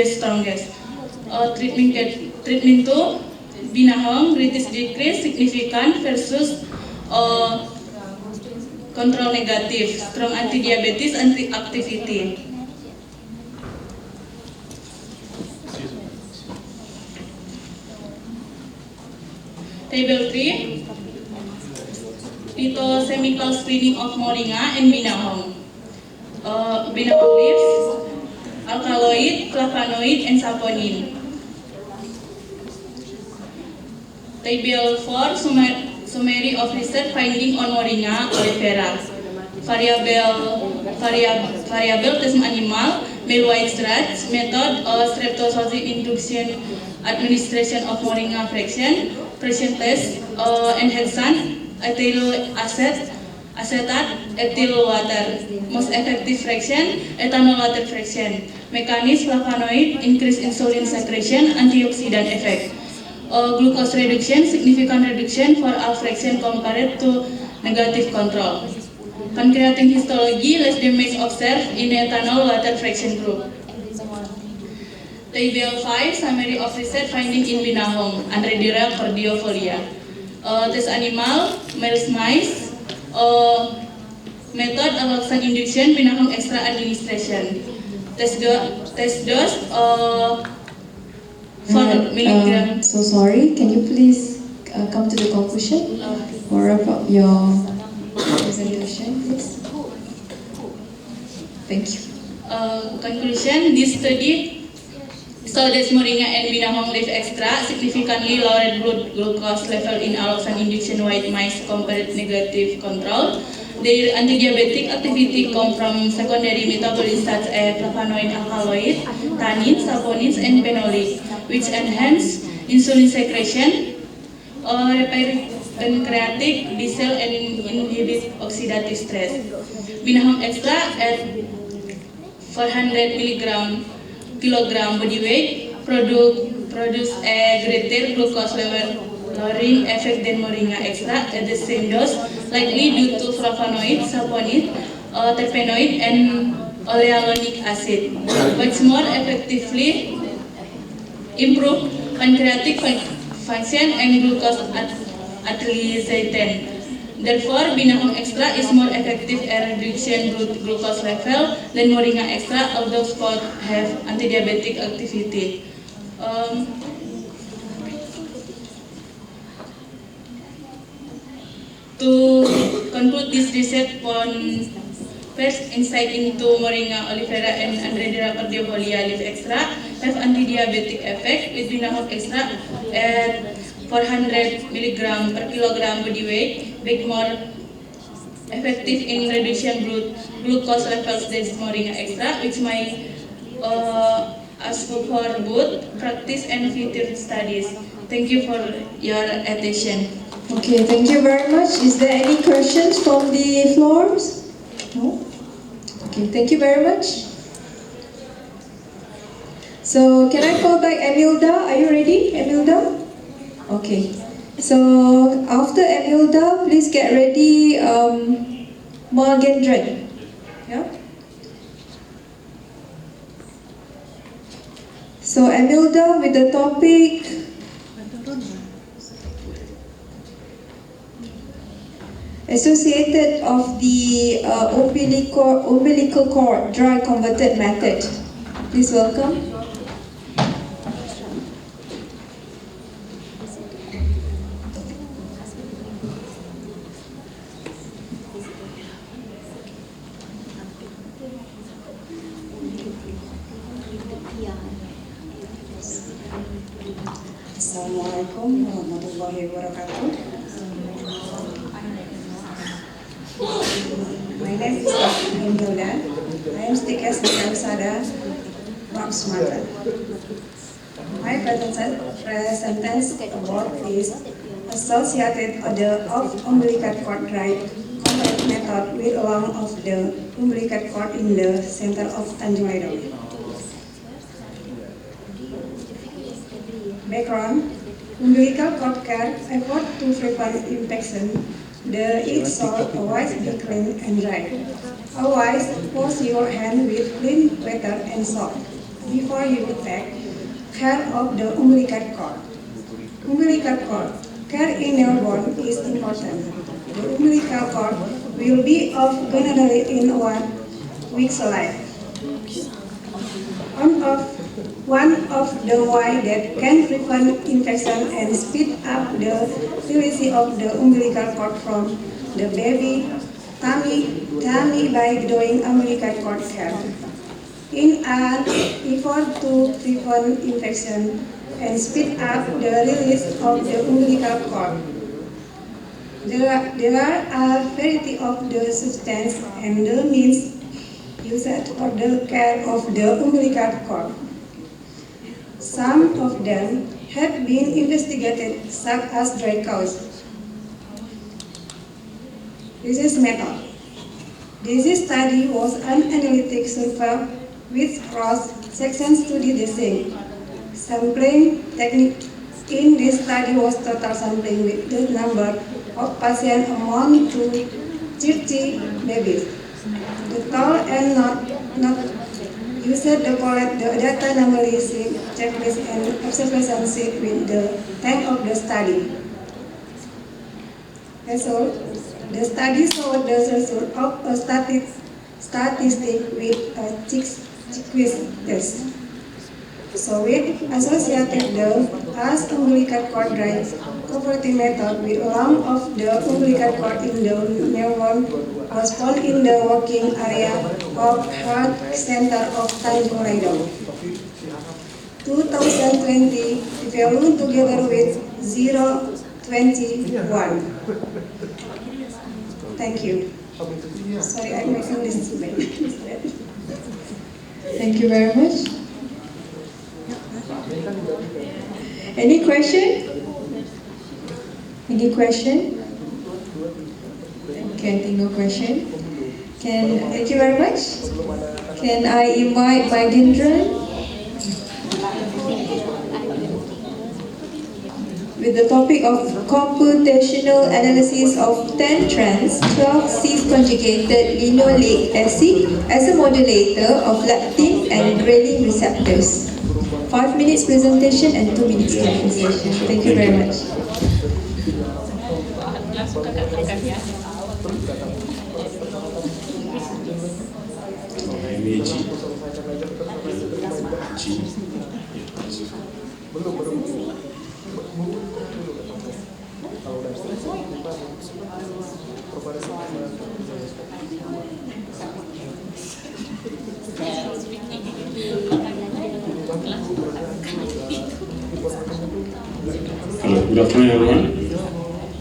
strongest. Treatment to binahong greatest decrease significant versus control negatif, strong anti-diabetes, anti-activity. Table 3, phytochemical screening of moringa and binahong. Binahong leaves, alkaloid, flavonoid, and saponin. Table 4, summary of research finding on Moringa oleifera. Variable test animal, male white rats, method streptozoite induction, administration of Moringa fraction, fraction test, enhancement, ethyl acetate, ethyl water, most effective fraction, ethanol water fraction, mechanism flavonoid, increase insulin secretion, antioxidant effect. Glucose reduction, significant reduction for all fraction compared to negative control. Pancreatic histology, less damage observed in ethanol water fraction group. Table 5, summary of research finding in binahong, Andredira cordiofolia. Test animal, male mice, method alloxan induction, binahong extra administration. Test dose, 4 milligram. So sorry, can you please come to the conclusion or about your presentation, please? Thank you. Conclusion, this study showed that moringa and binahong leaf extract significantly lowered blood glucose level in alloxan induction white mice compared negative control. Their antidiabetic activity come from secondary metabolites such as flavonoid, alkaloid, tannins, saponins, and phenolic, which enhance insulin secretion, repair pancreatic B-cell, and inhibit oxidative stress. Binahong extract at 400 kilogram body weight produce a greater glucose level lowering effect than moringa extract at the same dose, likely due to flavonoid, saponid, terpenoid, and oleanolic acid, which more effectively improve pancreatic function and glucose utilization. Therefore, binahong extra is more effective at reducing blood glucose level than moringa extra, although both have antidiabetic activity. To conclude this research on first insight into moringa oleifera and Andredira cordiofolia leaf extract have anti-diabetic effect with binahong extract at 400 milligram per kilogram body weight, being more effective in reducing glucose levels than moringa extract, which may ask for both practice and future studies. Thank you for your attention. Okay, thank you very much. Is there any questions from the floors? No? Okay, thank you very much. So, can I call back Emilda? Are you ready, Emilda? Okay. So, after Emilda, please get ready Margendran. Yeah? So, Emilda with the topic associated of the umbilical cord dry converted method. Please welcome. Assalamualaikum warahmatullahi wabarakatuh. My name is Emilda. I am Stikes Sada from Sumatra. My presentation about is associated order of umbilical cord dry converted method with along of the umbilical cord in the center of Tanjung Ledo. Background: umbilical cord care effort to prevent infection. The it should always be clean and dry. Always wash your hand with clean water and soap. before you detect care of the umbilical cord. Umbilical cord care in newborn is important. The umbilical cord will be off generally in 1 week's life. One of the ways that can prevent infection and speed up the release of the umbilical cord from the baby tummy by doing umbilical cord care. In an effort to prevent infection and speed up the release of the umbilical cord, there are a variety of the substance and the means used for the care of the umbilical cord. Some of them have been investigated, such as dry cause. This method. This study was an analytic survey with cross-section study design. Sampling technique in this study was total sampling with the number of patients amount to 30 babies. The total and not used to collect the data analysis, checklist, and observation sheet with the time of the study. Result: the study showed the result of a statistic with a checklist test. So we associated the as umbilical cord drive cooperative method with length of the umbilical cord in the newborn was found in the working area of heart center of Tanjung Leidong. 2020 value together with 021. Thank you. Sorry, I'm making this bad. Thank you very much. Any question? Any question? Okay, I think no question. Thank you very much. Can I invite Mahendran with the topic of computational analysis of 10 trans 12 cis-conjugated linoleic acid as a modulator of leptin and ghrelin receptors. 5 minutes presentation and 2 minutes conversation. Thank you very much. Hello, good afternoon everyone.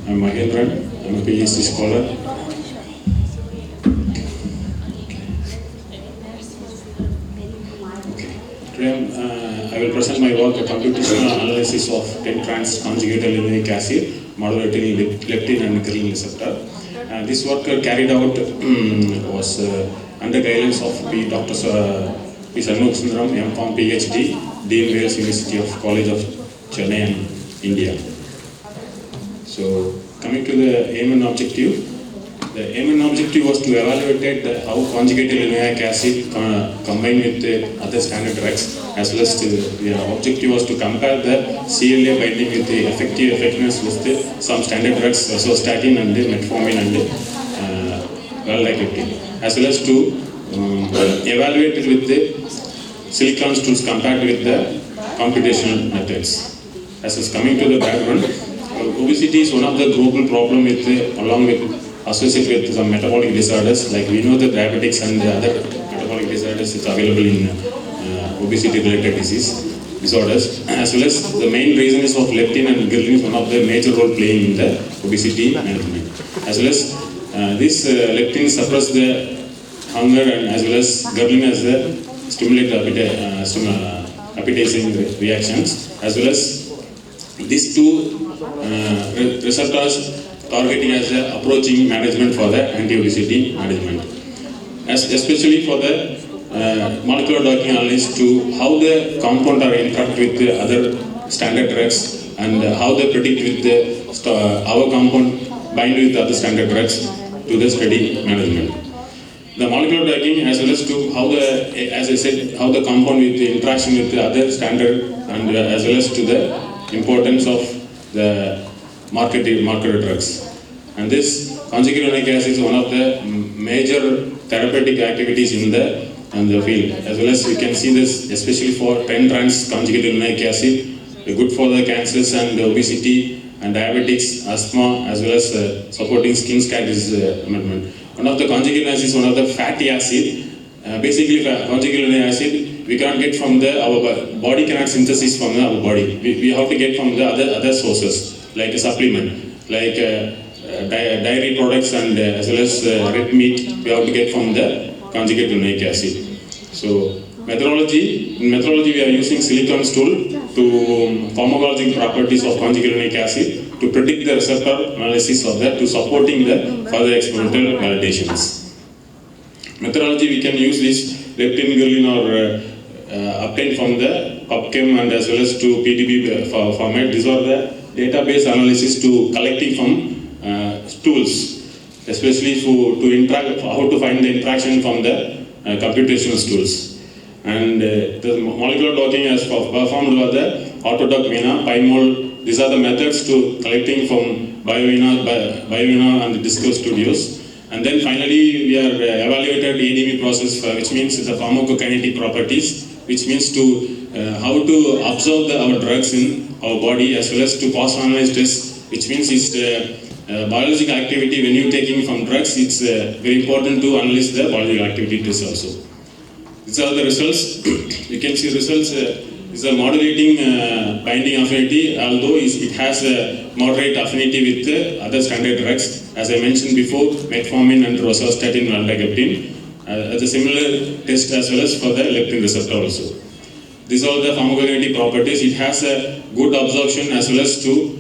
I'm Mahendran. I'm a PhD scholar. Today I will present my work, a computational analysis of 10 trans conjugated linoleic acid modulating leptin and ghrelin receptor. This work carried out was under guidance of Dr. P. Shanmugasundaram, M.Pharm PhD, Dean Wales University of College of Chennai and India. So, coming to the aim and objective, the aim and objective was to evaluate how conjugated linoleic acid combined with other standard drugs, as well as the objective was to compare the CLA binding with the effectiveness with some standard drugs, azostatin and metformin and valdaquiptan, as well as to evaluate it with the silicon tools compared with the computational methods. As is coming to the background, obesity is one of the global problem with along with associated with some metabolic disorders. Like we know the diabetics and the other metabolic disorders is available in obesity related disorders, as well as the main reason is of leptin and ghrelin is one of the major role playing in the obesity management. As well as this leptin suppress the hunger and as well as ghrelin as the stimulate appetizing reactions, as well as these two receptors targeting as the approaching management for the anti-obesity management, especially for the molecular docking analysis to how the compound are interact with the other standard drugs and how they predict with the our compound bind with other standard drugs to the study management. the molecular docking as well as to how the, as I said, how the compound with the interaction with the other standard and as well as to the importance of the marketed drugs. And this conjugalonic acid is one of the major therapeutic activities in the field. As well as you can see this, especially for 10-trans conjugalonic acid, good for the cancers and obesity and diabetics, asthma, as well as supporting skin scar disease amendment. One of the conjugalonic acid is one of the fatty acid. Basically, conjugalonic acid we cannot get from our body cannot synthesis from our body. We have to get from the other sources like a supplement, like dairy products and as well as red meat. We have to get from the conjugate linoleic acid. So in methodology we are using silicon stool to pharmacological properties of conjugate linoleic acid to predict the receptor analysis of that to supporting the further experimental validations. Methodology we can use this leptin ghrelin or obtained from the PubChem and as well as to PDB format. These are the database analysis to collecting from stools, especially to interact, how to find the interaction from the computational stools. And the molecular docking as performed over the autodoc vena, PyMol. These are the methods to collecting from BioVena and the Discover Studios. And then finally we are evaluated ADME process, which means the pharmacokinetic properties, which means to how to absorb our drugs in our body as well as to phosphoanalyze test, which means it's biological activity. When you're taking from drugs, it's very important to analyze the biological activity test also. These are the results. You can see results. Is a modulating binding affinity, although it has a moderate affinity with other standard drugs. As I mentioned before, metformin and rosuvastatin and valdaparin. As a similar test as well as for the leptin receptor also. These are the pharmacokinetic properties. It has a good absorption as well as to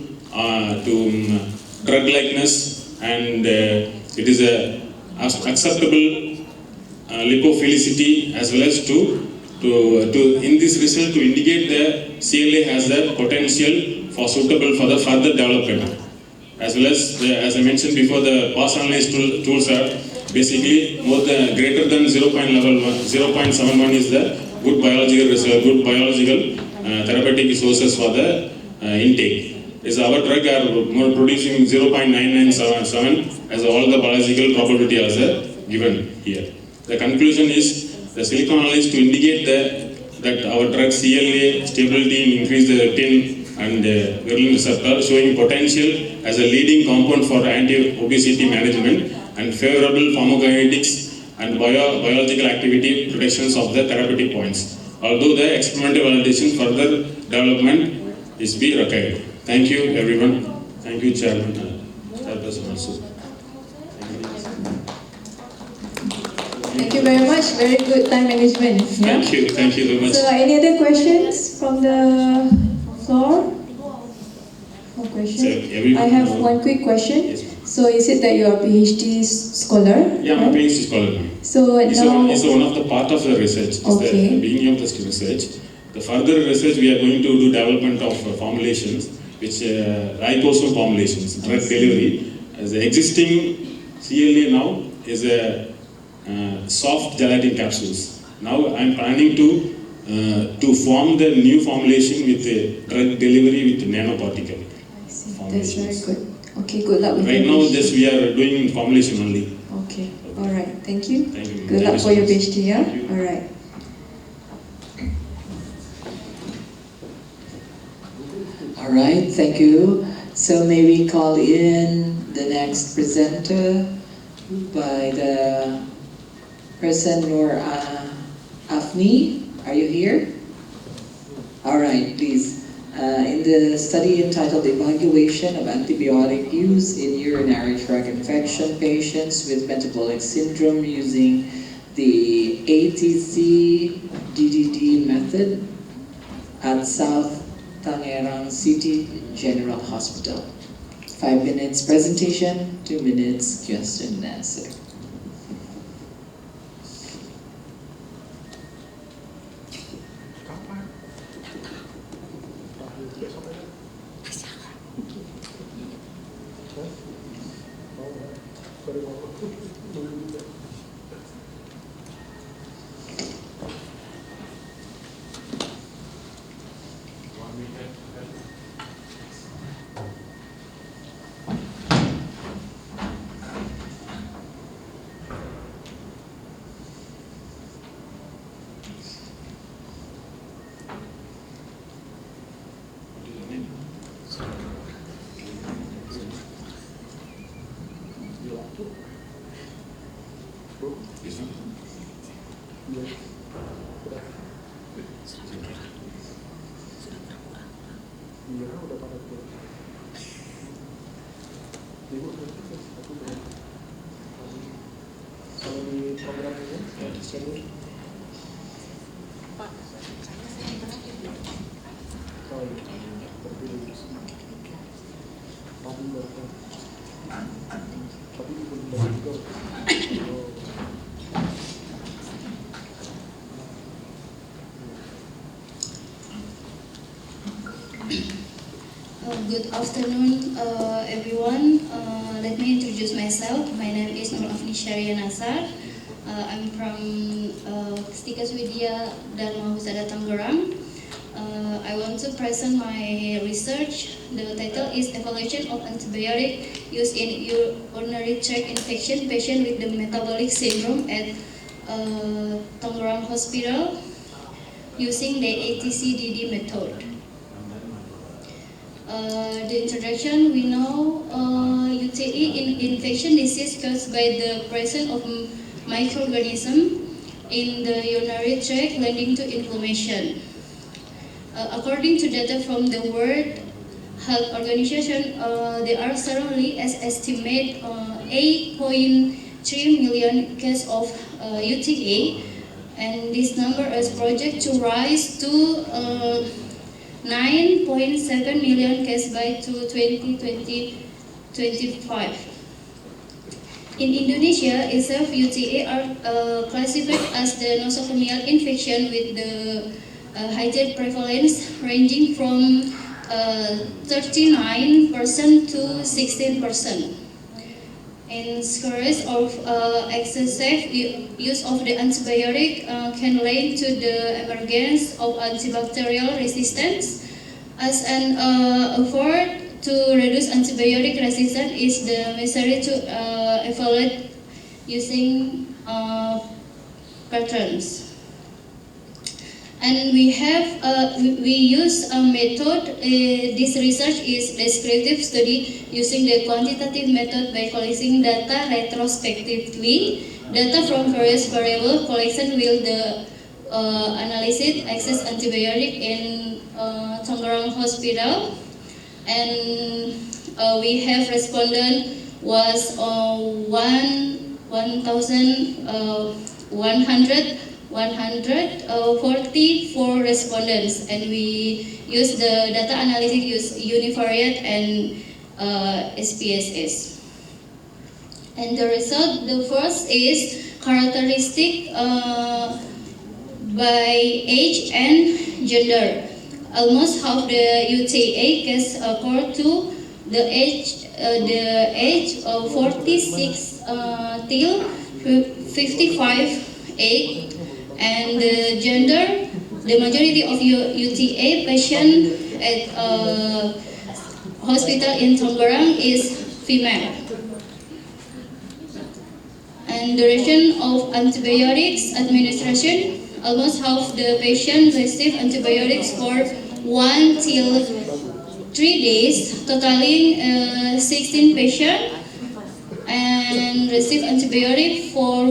drug likeness, and it is a acceptable lipophilicity as well as to in this result to indicate the CLA has the potential for suitable for the further development. As well as I mentioned before, the phosphoanalysis tools are basically greater than 0.71 is the good biological therapeutic resources for the intake. Is our drug are more producing 0.997 as all the biological probability are given here. The conclusion is the silicon analysis to indicate that our drug CLA stability and increase the leptin and ghrelin receptor, showing potential as a leading compound for anti-obesity management and favorable pharmacokinetics and biological activity predictions of the therapeutic points. Although the experimental validation further development is be required. Thank you everyone. Thank you Chairman, Chairperson also. Thank you very much. Very good time management. Yeah? Thank you very much. So, any other questions from the floor? No question. I have one quick question. Yes. So, you said that you are a PhD scholar. Yeah, I'm a PhD scholar. So it's now, it's one of the part of the research. It's okay. The beginning of the research. The further research we are going to do development of formulations, which liposome formulations, drug delivery. As the existing CLA now is a soft gelatin capsules. Now I'm planning to form the new formulation with a drug delivery with nanoparticle. I see. That's very good. Okay, good luck with Right now, just we are doing formulation only. Okay. All right. Thank you. Thank you. Good Thank luck you for so your much. PhD. Yeah. Thank you. All right. All right, thank you. So may we call in the next presenter by the person Noor Afni. Are you here? All right, please. In the study entitled Evaluation of Antibiotic Use in Urinary Tract Infection Patients with Metabolic Syndrome using the ATC-DDD method at South Tangerang City General Hospital. 5 minutes presentation, 2 minutes question and answer. This one? Good afternoon, everyone. Let me introduce myself. My name is Nur Afni Sharia Nasar. I'm from Stikes Widya Dharma Husada Tangerang. I want to present my research. The title is Evaluation of Antibiotic Used in Urinary Tract Infection Patient with the Metabolic Syndrome at Tangerang Hospital using the ATCDD method. The introduction, we know UTI infection disease caused by the presence of microorganism in the urinary tract leading to inflammation. According to data from the World Health Organization, there are currently estimate 8.3 million cases of UTI, and this number is projected to rise to 9.7 million cases by 2025. In Indonesia itself, UTI are classified as the nosocomial infection with the higher prevalence ranging from 39% to 16%. In cases of excessive use of the antibiotic can lead to the emergence of antibacterial resistance. As an effort to reduce antibiotic resistance is the necessary to evaluate using patterns. And we use a method. This research is descriptive study using the quantitative method by collecting data retrospectively. Data from various variable collection will the analysis access antibiotic in Tangerang Hospital, and we have respondent was 144 respondents, and we use the data analytic use univariate and SPSS. And the result, the first is characteristic by age and gender. Almost half the UTI case occur to the age of 46 till 55 age, and the gender. The majority of UTI patient at hospital in Tangerang is female. And duration of antibiotics administration, almost half the patient receive antibiotics for 1 till 3 days, totaling 16 patients, and receive antibiotic for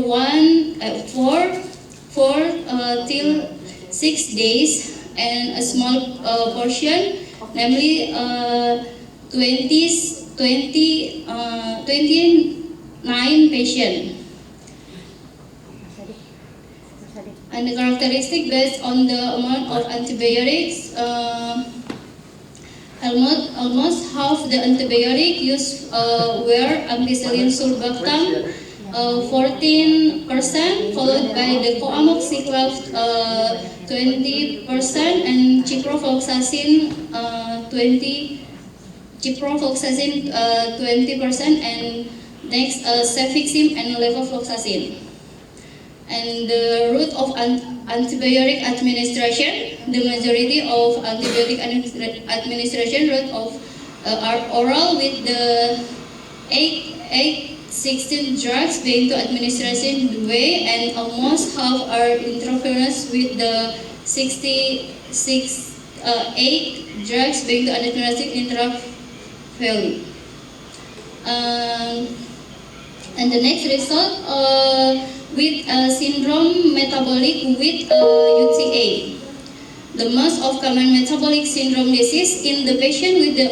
4 till 6 days, and a small portion, namely 29 patients. And the characteristic based on the amount of antibiotics, almost half the antibiotic used were ampicillin sulbactam, 14%, followed by the coamoxiclav 20%, and ciprofloxacin 20%, and next cefixime and levofloxacin. And the route of antibiotic administration, the majority of antibiotic administration route of are oral, with the 16 drugs being to administration way, and almost half are intravenous, with the 8 drugs being to administration intravenously. And the next result, with syndrome metabolic with UTA. The most of common metabolic syndrome disease in the patient with the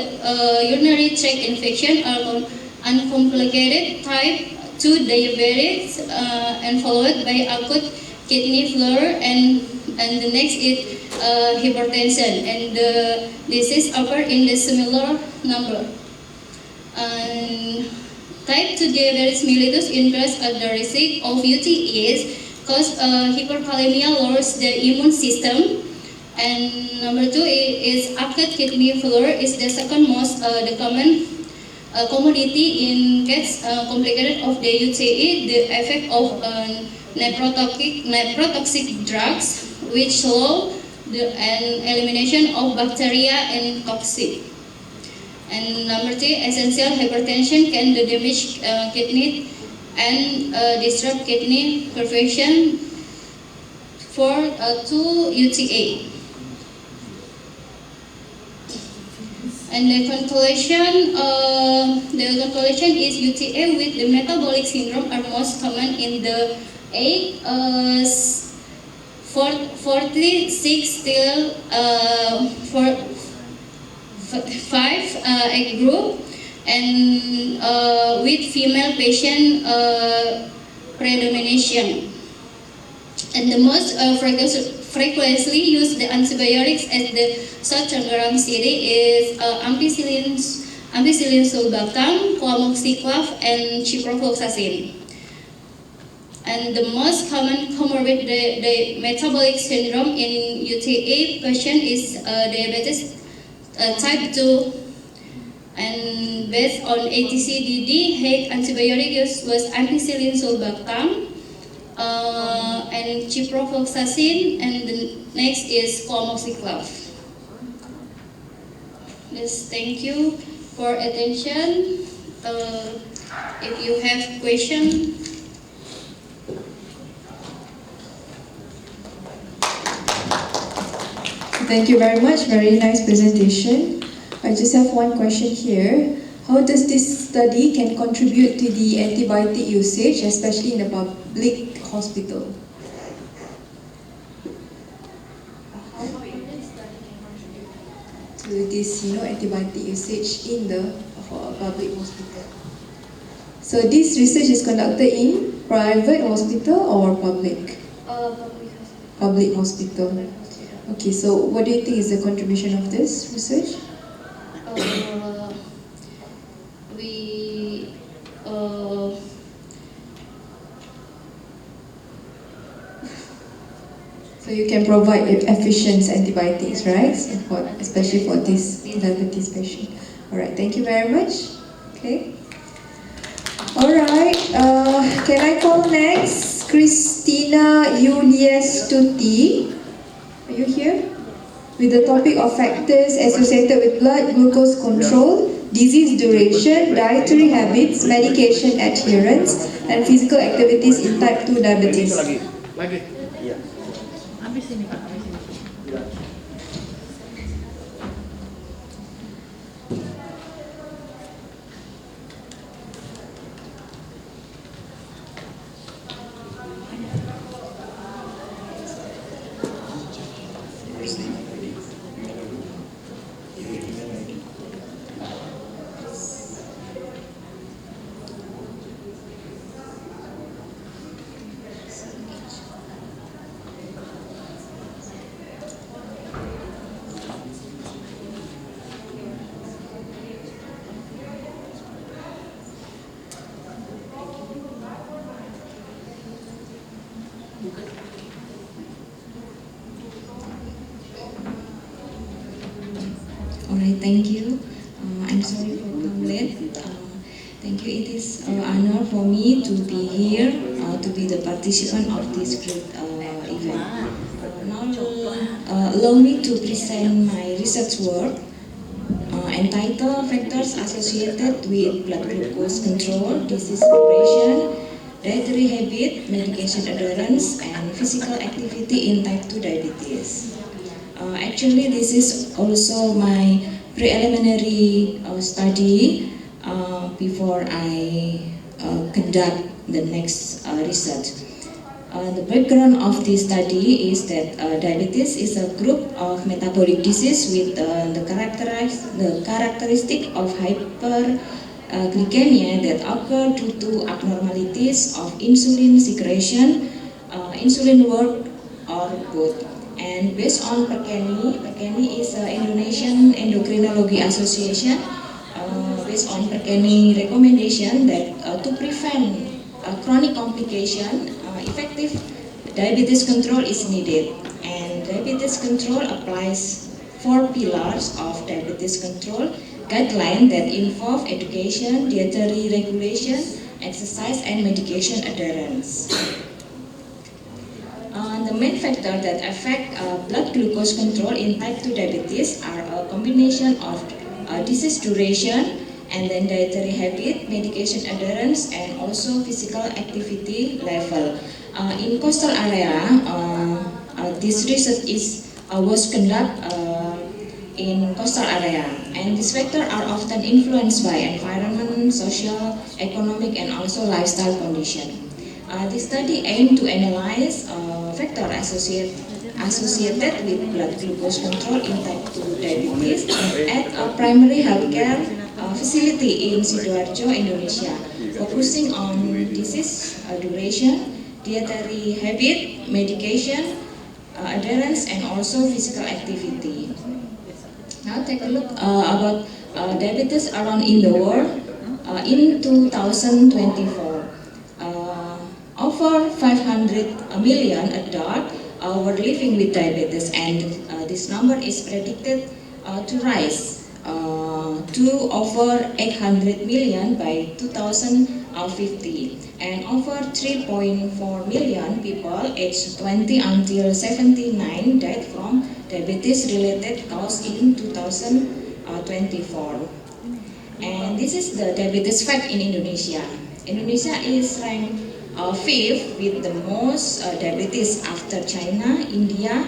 urinary tract infection are uncomplicated type 2 diabetes, and followed by acute kidney failure, and the next is hypertension, and the disease occur in the similar number. And type 2 diabetes mellitus increase the risk of UTIs because hyperkalemia lowers the immune system. And number 2 is acute kidney failure is the second most the common comorbidity in case complicated of the UTI, the effect of nephrotoxic drugs which slow the elimination of bacteria and toxic. And number 3, essential hypertension can damage kidney and disrupt kidney perfection for 2 UTA. And the conclusion is UTA with the metabolic syndrome are most common in the 46 till 5 age group, and with female patient predomination. And the most frequently used the antibiotics at the South Tangerang City is ampicillin sulbactam, coamoxiclav, and ciprofloxacin. And the most common comorbid the metabolic syndrome in UTA patient is diabetes type 2, and based on ATCDD, Hague antibiotic use was ampicillin sulbactam and ciprofloxacin, and the next is coamoxiclav. Yes, thank you for attention. If you have question. Thank you very much. Very nice presentation. I just have one question here. How does this study can contribute to the antibiotic usage, especially in a public hospital? To this, antibiotic usage in the public hospital. So this research is conducted in private hospital or public? Public hospital. Okay, so what do you think is the contribution of this research? So you can provide efficient antibiotics, right? Especially for this diabetes patient. All right, thank you very much. Okay. All right, can I call next Christina Yuliastuti? Are you here? With the topic of factors associated with blood glucose control, disease duration, dietary habits, medication adherence, and physical activities in type 2 diabetes. Lagi. Iya. Habis ini Pak, habis ini. Alright, thank you. I'm sorry for coming late. Thank you. It is an honor for me to be here to be the participant of this great event. Now, allow me to present my research work entitled Factors Associated with Blood Glucose Control, Disease Progression, Dietary Habit, Medication Adherence, and Physical Activity in Type 2 Diabetes. Actually, this is also my preliminary study before I conduct the next research. The background of this study is that diabetes is a group of metabolic disease with the characteristic of hyperglycemia that occur due to abnormalities of insulin secretion, insulin work, or both. And based on PERKENI is an Indonesian Endocrinology Association. Based on PERKENI recommendation that to prevent chronic complication, effective diabetes control is needed. And diabetes control applies 4 pillars of diabetes control guidelines that involve education, dietary regulation, exercise, and medication adherence. The main factors that affect blood glucose control in type 2 diabetes are a combination of disease duration, and then dietary habit, medication adherence, and also physical activity level. In coastal area, this research was conducted in coastal area, and these factors are often influenced by environment, social, economic, and also lifestyle condition. This study aimed to analyze factors associated with blood glucose control in type 2 diabetes at a primary healthcare facility in Sidoarjo, Indonesia, focusing on disease duration, dietary habit, medication adherence, and also physical activity. Now take a look about diabetes around in the world. In 2024, over 500 million adults were living with diabetes, and this number is predicted to rise to over 800 million by 2050, and over 3.4 million people aged 20 until 79 died from diabetes-related cause in 2024. And this is the diabetes fact in Indonesia. Indonesia is ranked 5th with the most diabetes after China, India,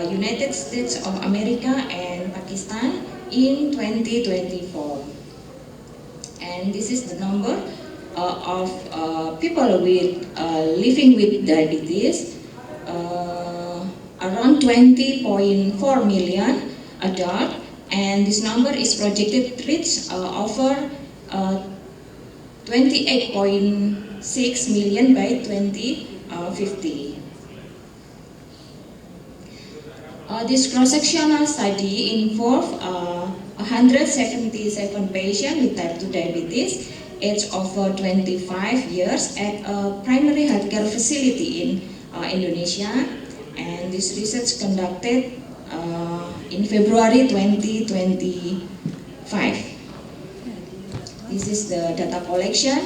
United States of America, and Pakistan in 2024. And this is the number of people with living with diabetes, around 20.4 million adults, and this number is projected to reach over 28.6 million by 2050. This cross-sectional study involved 177 patients with type 2 diabetes aged over 25 years at a primary healthcare facility in Indonesia, and this research conducted in February 2025. This is the data collection,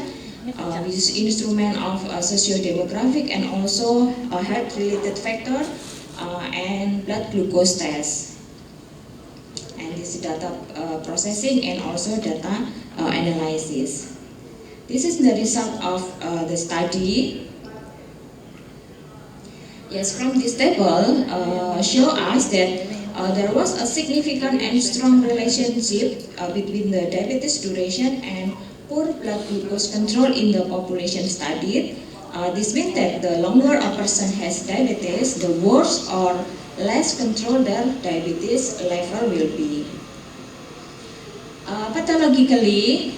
which is instrument of socio-demographic and also health-related factor and blood glucose test. And this is data processing and also data analysis. This is the result of the study. Yes, from this table show us that there was a significant and strong relationship between the diabetes duration and poor blood glucose control in the population studied. This means that the longer a person has diabetes, the worse or less control their diabetes level will be. Pathologically,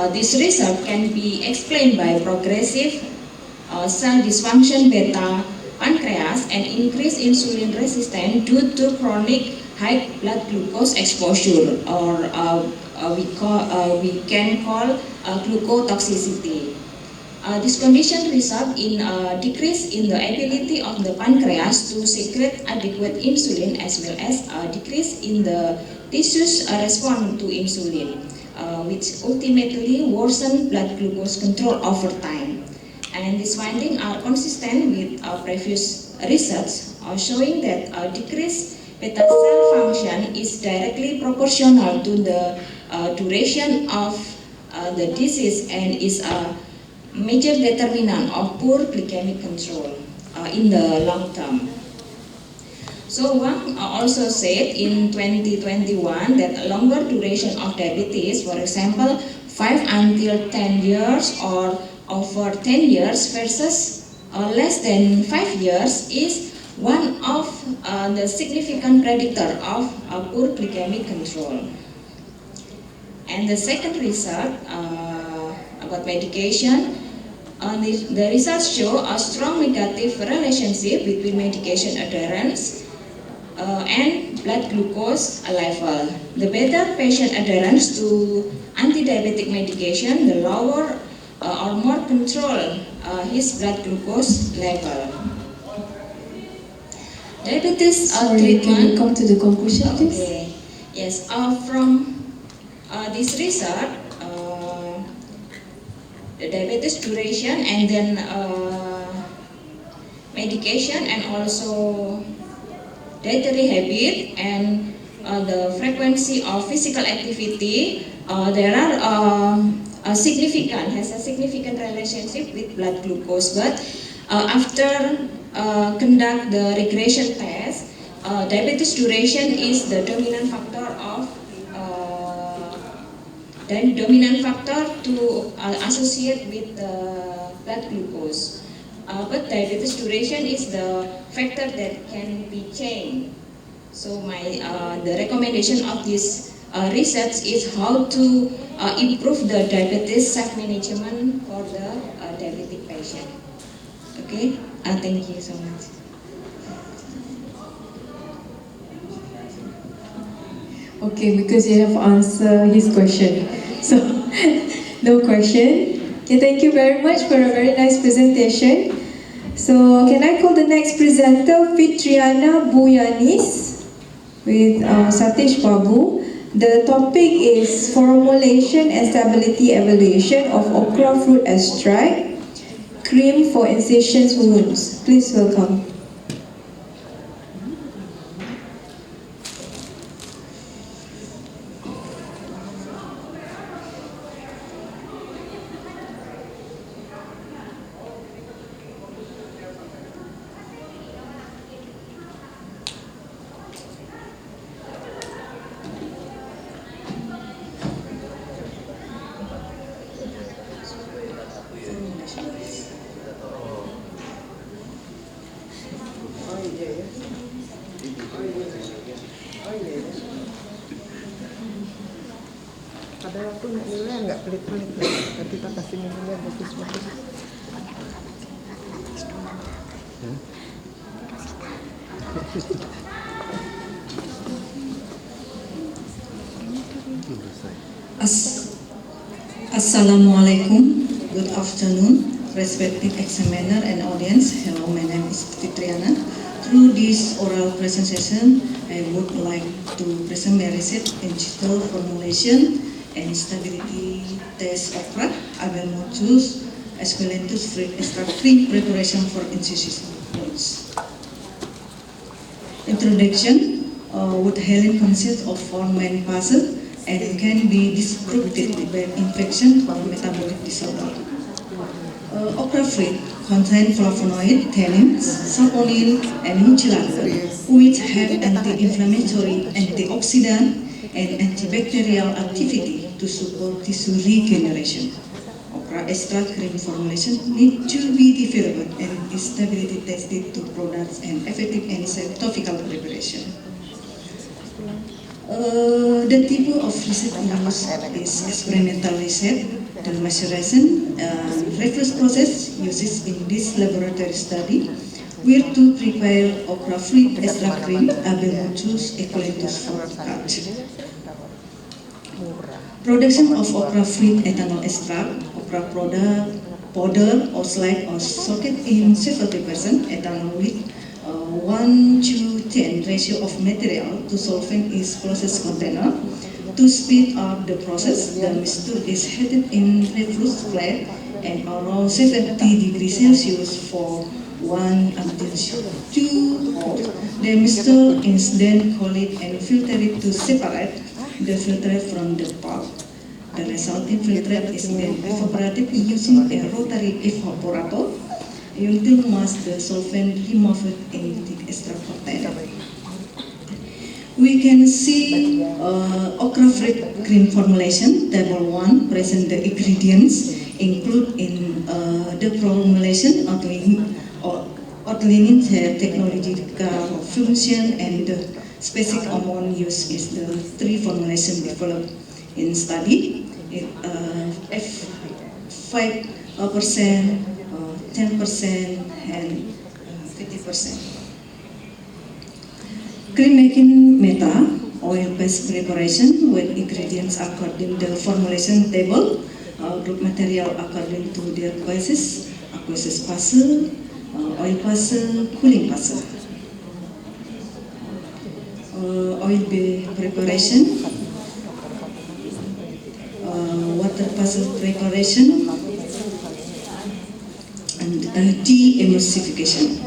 this result can be explained by progressive cell dysfunction beta pancreas and increased insulin resistance due to chronic high blood glucose exposure, or we can call glucotoxicity. This condition results in a decrease in the ability of the pancreas to secrete adequate insulin, as well as a decrease in the tissues response to insulin, which ultimately worsen blood glucose control over time. And these findings are consistent with previous research showing that decreased beta cell function is directly proportional to the duration of the disease and is a major determinant of poor glycemic control in the long term. So Wang also said in 2021 that a longer duration of diabetes, for example, 5 until 10 years or over 10 years versus less than 5 years is one of the significant predictor of poor glycemic control. And the second result about medication, the results show a strong negative relationship between medication adherence and blood glucose level. The better patient adherence to anti-diabetic medication, the lower or more control his blood glucose level. Diabetes Sorry, can treatment. you come to the conclusion, please? Okay. Yes. From this result, the diabetes duration and then medication and also dietary habit and the frequency of physical activity, there are has a significant relationship with blood glucose. But after conduct the regression test, diabetes duration is the dominant factor of to associate with blood glucose. But diabetes duration is the factor that can be changed. So the recommendation of this research is how to improve the diabetes self-management for the diabetic patient. Okay, thank you so much. Okay, because you have answered his question. So, no question. Okay, thank you very much for a very nice presentation. So, can I call the next presenter, Fitriana Buyanis, with Satish Babu. The topic is formulation and stability evaluation of okra fruit extract, cream for incision wounds. Please welcome. Ada waktu nilai nggak pelit-pelit, nanti kita kasih nilai bagus-bagus. Assalamualaikum, good afternoon, respected examiner and audience. Hello, my name is Fitriana. Through this oral presentation, I would like to present my research in digital formulation and stability test okra, Abemotus, Esculentus fruit extract cream preparation for incision wounds. Introduction. Wood healing consists of 4 main phases and can be disrupted by infection or metabolic disorder. Okra fruit contain flavonoid, tannins, saponin, and mucilagin, which have anti-inflammatory, antioxidant, and antibacterial activity to support tissue regeneration. Okra extract cream formulation need to be developed and stability tested to products and effective anesthetic topical preparation. The type of research used is experimental research, demonstration, and reverse process uses in this laboratory study, where to prepare okra fruit extract cream, Abemotus eucalyptus for cut. Production of okra fruit ethanol extract, okra product, powder or slide or soaked in 70% ethanol with 1:10 ratio of material to solvent is process container. To speed up the process, the mixture is heated in reflux flat and around 70 degrees Celsius for 1 until 2 hours. The mixture is then cooled and filtered to separate the filtrate from the pulp. The resulting filtrate is then evaporated using a rotary evaporator until the solvent removed in the extract container. We can see okra-free cream formulation. Table 1 present the ingredients include in the formulation outlining the technological function and the specific amount used is the 3 formulation developed in study. F5%, 10%, and 50%. Cream making method, oil-based preparation with ingredients according to the formulation table, group material according to their basis, aqueous fase, oil fase, cooling fase. Oil-based preparation, water fase preparation, and de-emulsification.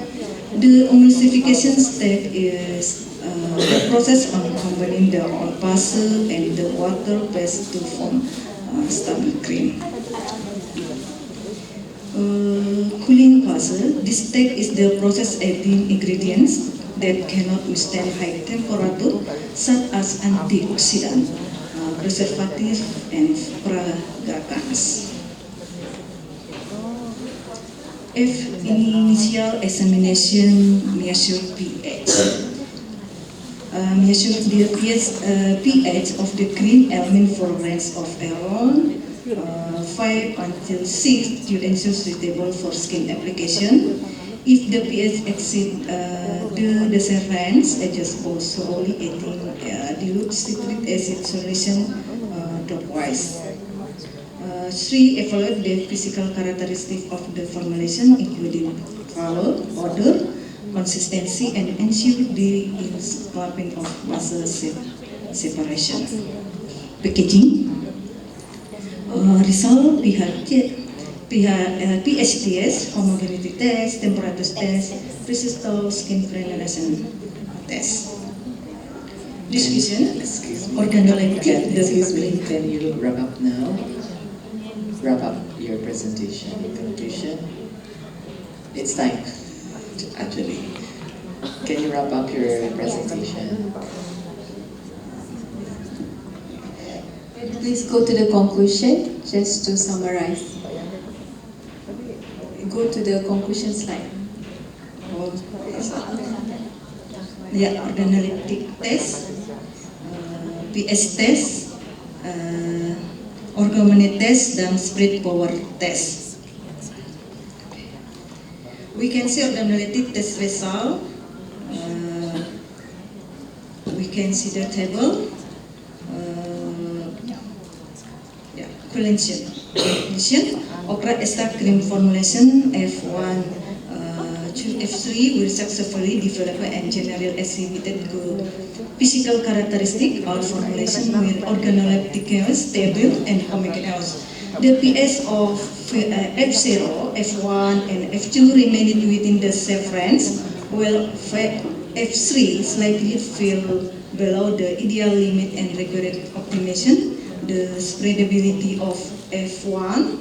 The emulsification step is the process of combining the oil fase and the water phase to form stable cream. Cooling phase. This step is the process adding ingredients that cannot withstand high temperature, such as antioxidant, preservative, and fragrances. If initial examination measure pH. Measure the pH of the cream element for range of around 5 until 6 to ensure suitable for skin application. If the pH exceeds the desired range, adjust slowly adding dilute citric acid solution dropwise. 3. Evaluate the physical characteristics of the formulation, including color, odor, consistency, and ensure the clapping of muscle separation. Packaging. Result pH test, homogeneity test, temperature test, resistor, skin friendliness test. Discussion. Organoleptic. Excuse me, can you wrap up now? Wrap up your presentation. Conclusion. It's time, actually. Can you wrap up your presentation? Please go to the conclusion, just to summarize. Go to the conclusion slide. Yeah, organoleptic test, pH test, organometer test, dan spread power test. We can see organoleptic test result. We can see the table. Conclusion. Okra extract cream formulation F1 to F3 will successfully develop and generally exhibited good physical characteristic of formulation with organoleptic stable and homogeneous. The pH of F0, F1, and F2 remained within the safe range, while F3 slightly fell below the ideal limit and required optimization. The spreadability of F1,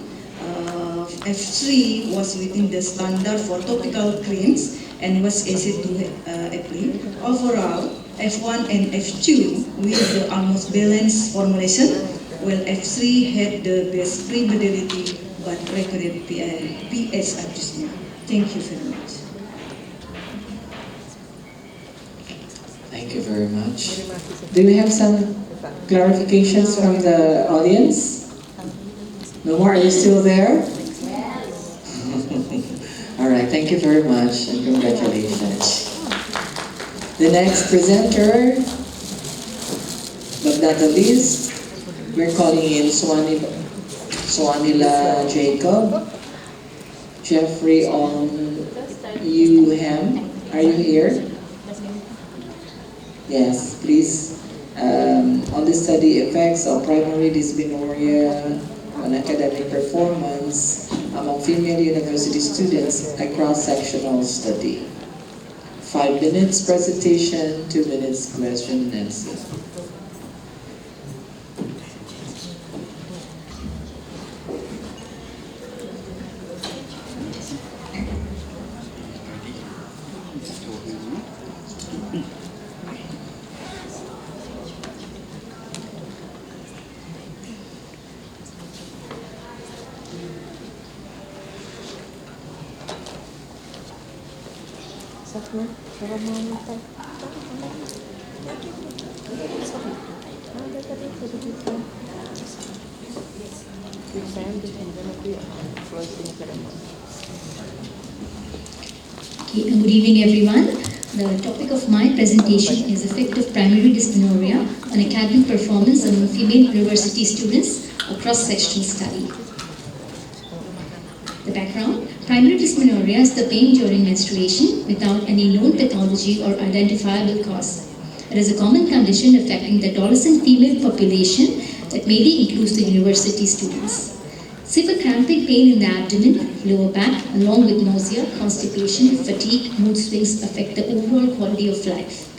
F3 was within the standard for topical creams and was easy to apply. Overall, F1 and F2 with the almost balanced formulation, while F3 had the best spreadability but required pH adjustment. Thank you very much. Thank you very much. Do we have some clarifications from the audience? No more? Are you still there? All right, thank you very much and congratulations. The next presenter, but not the least, we're calling in Swanila Jacob, Jeffrey Yuham. Are you here? Yes, please. On the study effects of primary dysmenorrhea on academic performance among female university students, a cross-sectional study. 5 minutes presentation, 2 minutes question and answer. Satu, cara memakai. Ada tadi kita. Kita ambil nanti closing ceremony. Okay, good evening everyone. The topic of my presentation is effect of primary dysmenorrhea on academic performance among female university students, a cross-sectional study. The background: primary dysmenorrhea is the pain during menstruation without any known pathology or identifiable cause. It is a common condition affecting the adolescent female population that mainly includes the university students. Severe cramping pain in the abdomen, lower back, along with nausea, constipation, fatigue, mood swings affect the overall quality of life.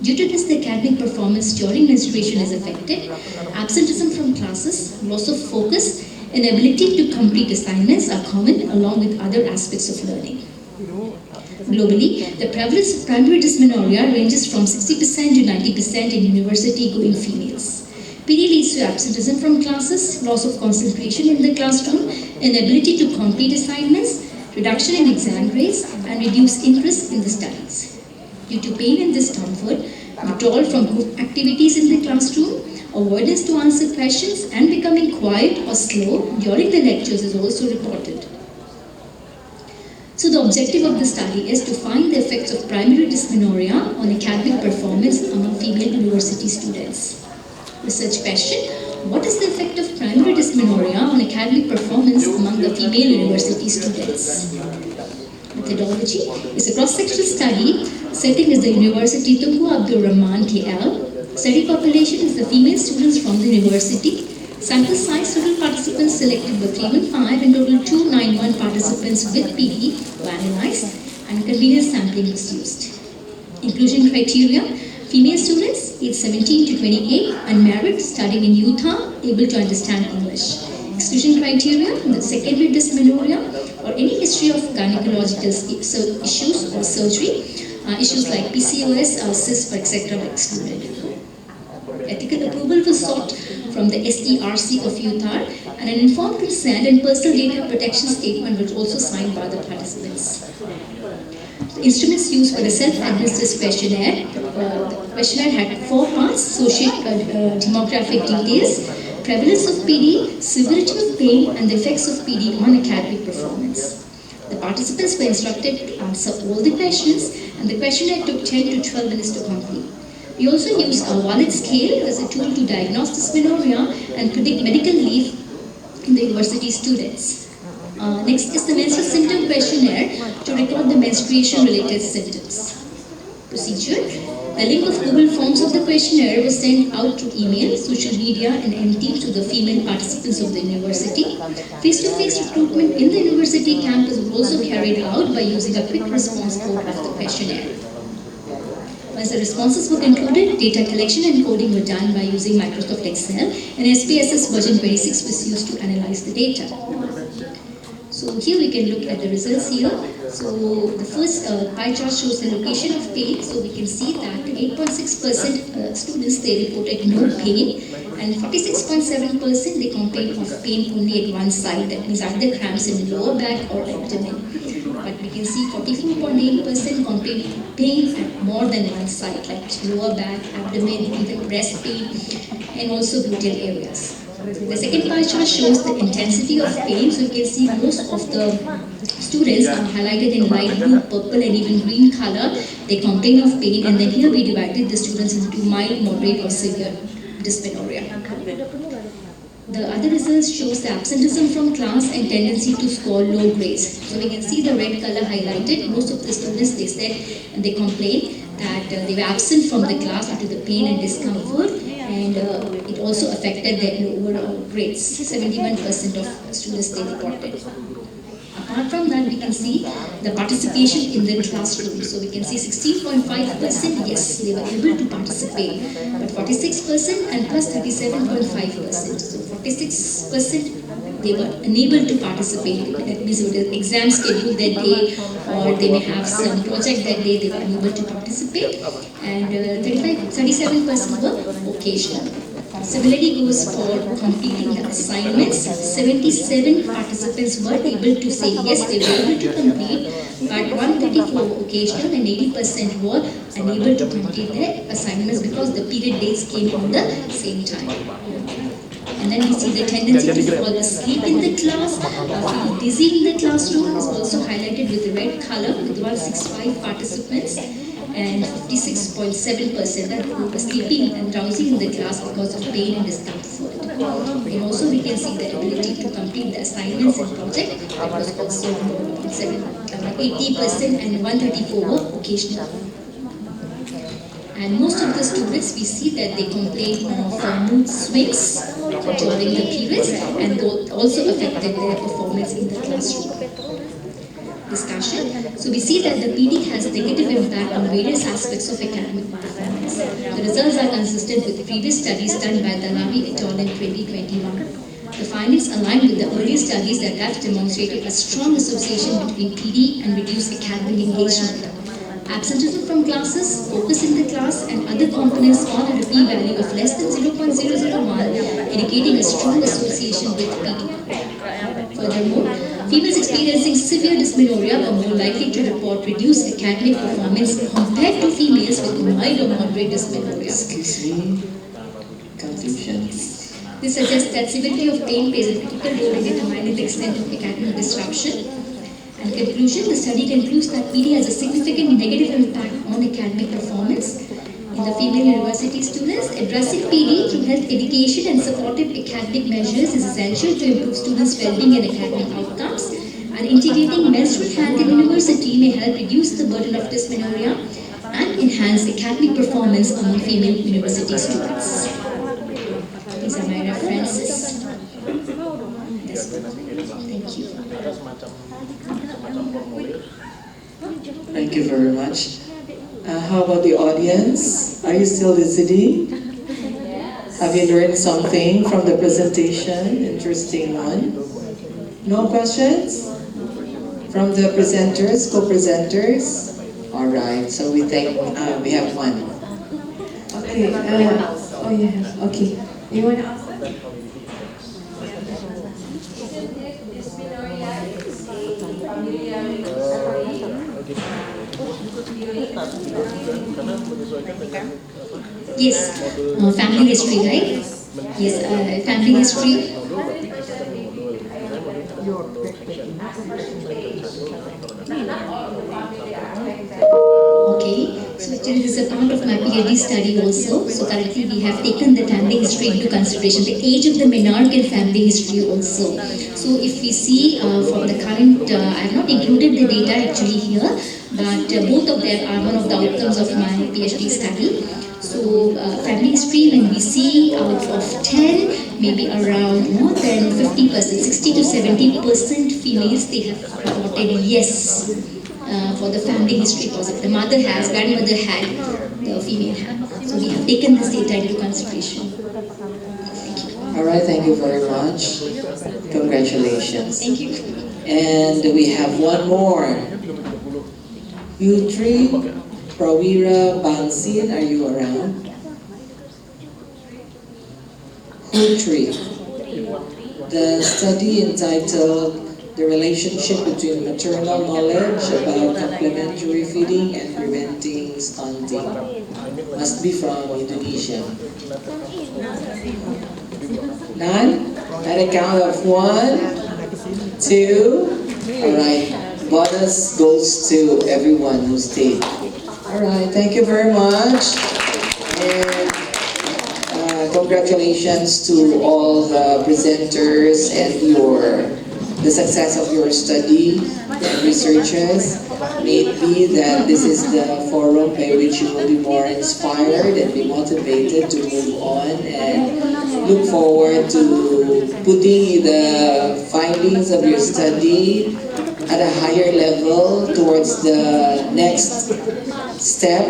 Due to this, the academic performance during menstruation is affected. Absenteeism from classes, loss of focus, inability to complete assignments are common along with other aspects of learning. Globally, the prevalence of primary dysmenorrhea ranges from 60% to 90% in university-going females. PD leads to absenteeism from classes, loss of concentration in the classroom, inability to complete assignments, reduction in exam grades, and reduced interest in the studies. Due to pain and discomfort, withdrawal from group activities in the classroom, avoidance to answer questions, and becoming quiet or slow during the lectures is also reported. So the objective of the study is to find the effects of primary dysmenorrhea on academic performance among female university students. Research question: what is the effect of primary dysmenorrhea on academic performance among the female university students? Methodology is a cross-sectional study. Setting is the University Tunku Abdul Rahman KL. Study population is the female students from the university. Sample size: total participants selected were 315 and total 291 participants with PD were analyzed and convenience sampling was used. Inclusion criteria: female students aged 17 to 28, unmarried, studying in Utah, able to understand English. Exclusion criteria: the secondary dysmenorrhea or any history of gynecological issues or surgery. Issues like PCOS, cysts, etc. were excluded. Ethical approval was sought from the SERC of Utah, and an informed consent and personal data protection statement was also signed by the participants. The instruments used for the self-administered questionnaire. The questionnaire had 4 parts: socio-demographic details, prevalence of PD, severity of pain, and the effects of PD on academic performance. The participants were instructed to answer all the questions, and the questionnaire took 10 to 12 minutes to complete. We also use a wallet scale as a tool to diagnose dysmenorrhea and predict medical leave in the university students. Next is the menstrual symptom questionnaire to record the menstruation-related symptoms. Procedure: the link of Google Forms of the questionnaire was sent out through email, social media, and MT to the female participants of the university. Face-to-face recruitment in the university campus was also carried out by using a quick response code of the questionnaire. Once the responses were concluded, data collection and coding were done by using Microsoft Excel, and SPSS version 26 was used to analyze the data. So here we can look at the results here. So the first pie chart shows the location of pain. So we can see that 8.6% students, they reported no pain, and 46.7% they complained of pain only at one side, that means either cramps in the lower back or abdomen. But we can see 44.8% complained of pain at more than one side, like lower back, abdomen, even breast pain, and also gluteal areas. The second pie chart shows the intensity of pain. So you can see most of the students are highlighted in light blue, purple, and even green color. They complain of pain, and then here we divided the students into mild, moderate, or severe dysmenorrhea. The other results shows the absenteeism from class and tendency to score low grades. So we can see the red color highlighted. Most of the students, they said and they complained that they were absent from the class due to the pain and discomfort, and it also affected their overall grades. 71% of students they reported. Apart from that, we can see the participation in the classroom. So we can see 16.5%, yes, they were able to participate, but 46% and plus 37.5%. So 46% they were unable to participate. That means it was exam schedule that day, or they may have some project that day, they were unable to participate. And 37% were occasional. Similarly goes for completing the assignments. 77 participants were able to say yes, they were able to complete, but 134 occasional and 80% were unable to complete their assignments because the period dates came on the same time. And then we see the tendency to fall asleep in the class, feel dizzy in the classroom is also highlighted with the red color with 165 participants. And 56.7% that were sleeping and drowsy in the class because of pain and discomfort. And also we can see the ability to complete the assignments and project that was also 80% and 134 were occasional. And most of the students, we see that they complain of mood swings during the periods, and also affected their performance in the classroom. Discussion. So we see that the PD has a negative impact on various aspects of academic performance. The results are consistent with previous studies done by Dalavi et al. In 2021. The findings align with the earlier studies that have demonstrated a strong association between PD and reduced academic engagement. Absenteeism from classes, focus in the class, and other components all had a p-value of less than 0.001, indicating a strong association with PD. Furthermore, females experiencing severe dysmenorrhea were more likely to report reduced academic performance compared to females with mild or moderate dysmenorrhea. Conclusions. This suggests that severity of pain plays a critical role in determining the extent of academic disruption. And conclusion, the study concludes that PD has a significant negative impact on academic performance. In the female university students, addressing PD through health education and supportive academic measures is essential to improve students' well-being and academic outcomes. And integrating menstrual health in university may help reduce the burden of dysmenorrhea and enhance academic performance among female university students. These are my references. Thank you. Thank you very much. How about the audience? Are you still listening? Have you learned something from the presentation? Interesting one. No questions? From the presenters, co-presenters? All right, so we have one. Okay, oh yeah, okay. You want to answer? Yes, family history, right? Yes, family history. Okay, so actually this is a part of my PhD study also. So currently we have taken the family history into consideration, the age of the menarche and family history also. So if we see from the current, I have not included the data actually here, but both of them are one of the outcomes of my PhD study. So family history, when we see out of 10, maybe around more than 50%, 60 to 70% females, they have reported yes for the family history positive. The mother has, grandmother had, the female had. So we have taken this data into consideration. Thank you. All right, thank you very much. Congratulations. Thank you. And we have one more. Yutri Prawira Bangsin, are you around? Yutri. The study entitled The Relationship Between Maternal Knowledge About Complementary Feeding and Preventing Stunting. Must be from Indonesia. None? At a count of 1, 2. All right. Bonus goes to everyone who stayed. All right. Thank you very much. And congratulations to all the presenters and the success of your study and researchers. may it be that this is the forum by which you will be more inspired and be motivated to move on and look forward to putting the findings of your study at a higher level towards the next step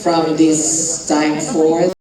from this time forth.